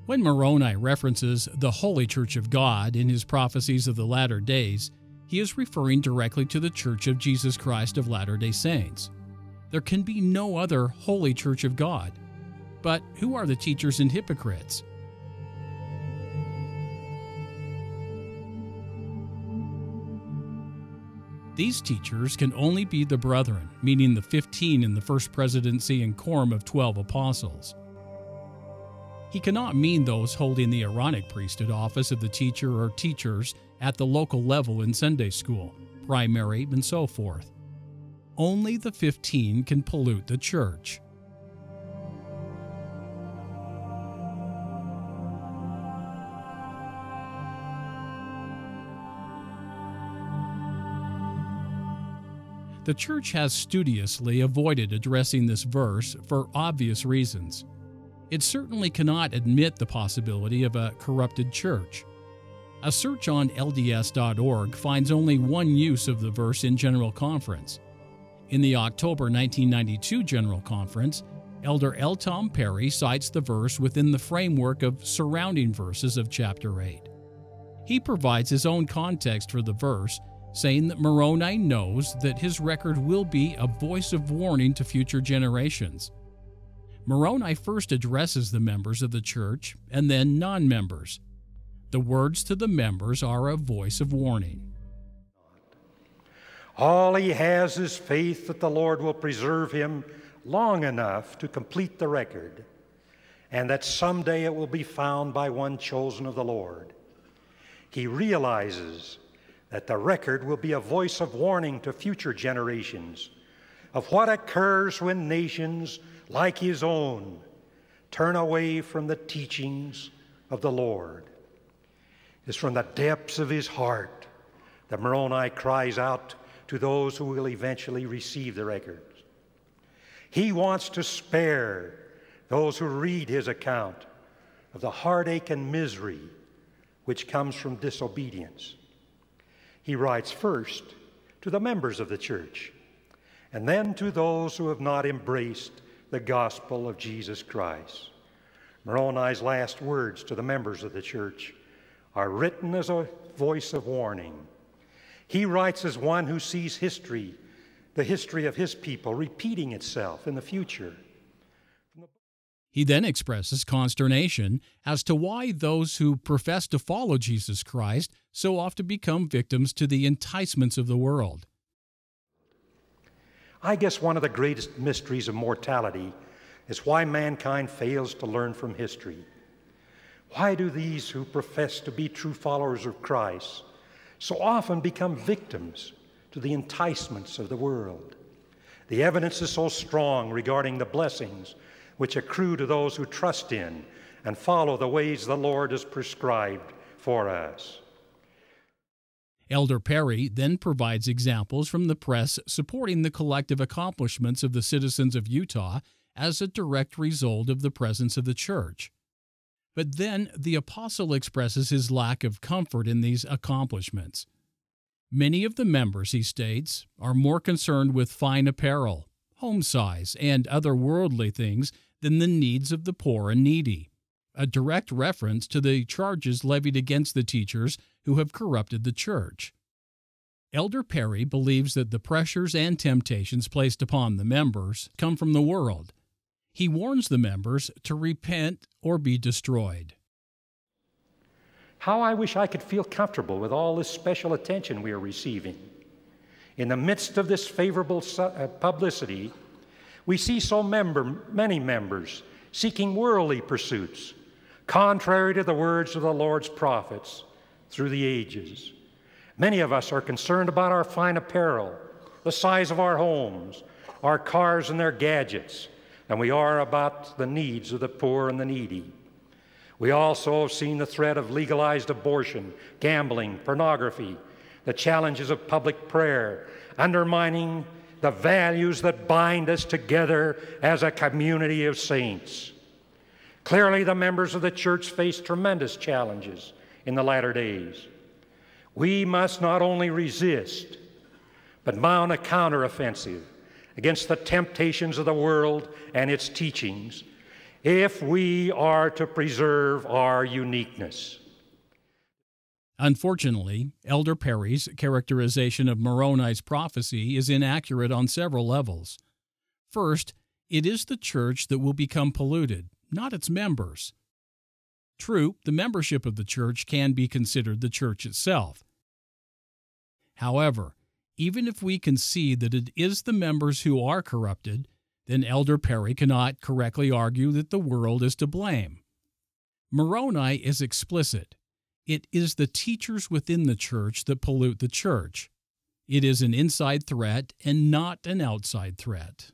When Moroni references the Holy Church of God in his prophecies of the latter days, he is referring directly to the Church of Jesus Christ of Latter-day Saints. There can be no other Holy Church of God. But who are the teachers and hypocrites? These teachers can only be the brethren, meaning the 15 in the first presidency and quorum of 12 apostles. He cannot mean those holding the Aaronic priesthood office of the teacher or teachers at the local level in Sunday school, primary, and so forth. Only the 15 can pollute the church. The church has studiously avoided addressing this verse for obvious reasons. It certainly cannot admit the possibility of a corrupted church. A search on LDS.org finds only one use of the verse in General Conference. In the October 1992 General Conference, Elder L. Tom Perry cites the verse within the framework of surrounding verses of Chapter 8. He provides his own context for the verse, saying that Moroni knows that his record will be a voice of warning to future generations. Moroni first addresses the members of the church and then non-members. The words to the members are a voice of warning. All he has is faith that the Lord will preserve him long enough to complete the record, and that someday it will be found by one chosen of the Lord. He realizes that the record will be a voice of warning to future generations of what occurs when nations like his own turn away from the teachings of the Lord. It's from the depths of his heart that Moroni cries out to those who will eventually receive the records. He wants to spare those who read his account of the heartache and misery which comes from disobedience. He writes first to the members of the church, and then to those who have not embraced the gospel of Jesus Christ. Moroni's last words to the members of the church are written as a voice of warning. He writes as one who sees history, the history of his people, repeating itself in the future. He then expresses consternation as to why those who profess to follow Jesus Christ so often become victims to the enticements of the world. I guess one of the greatest mysteries of mortality is why mankind fails to learn from history. Why do these who profess to be true followers of Christ so often become victims to the enticements of the world? The evidence is so strong regarding the blessings which accrue to those who trust in and follow the ways the Lord has prescribed for us. Elder Perry then provides examples from the press supporting the collective accomplishments of the citizens of Utah as a direct result of the presence of the church. But then the apostle expresses his lack of comfort in these accomplishments. Many of the members, he states, are more concerned with fine apparel, home size, and other worldly things than the needs of the poor and needy, a direct reference to the charges levied against the teachers who have corrupted the church. Elder Perry believes that the pressures and temptations placed upon the members come from the world. He warns the members to repent or be destroyed. How I wish I could feel comfortable with all this special attention we are receiving. In the midst of this favorable publicity, we see many members seeking worldly pursuits, contrary to the words of the Lord's prophets through the ages. Many of us are concerned about our fine apparel, the size of our homes, our cars and their gadgets, than we are about the needs of the poor and the needy. We also have seen the threat of legalized abortion, gambling, pornography, the challenges of public prayer, undermining the values that bind us together as a community of saints. Clearly, the members of the church face tremendous challenges in the latter days. We must not only resist, but mount a counteroffensive against the temptations of the world and its teachings, if we are to preserve our uniqueness. Unfortunately, Elder Perry's characterization of Moroni's prophecy is inaccurate on several levels. First, it is the church that will become polluted, not its members. True, the membership of the church can be considered the church itself. However, even if we concede that it is the members who are corrupted, then Elder Perry cannot correctly argue that the world is to blame. Moroni is explicit. It is the teachers within the church that pollute the church. It is an inside threat and not an outside threat.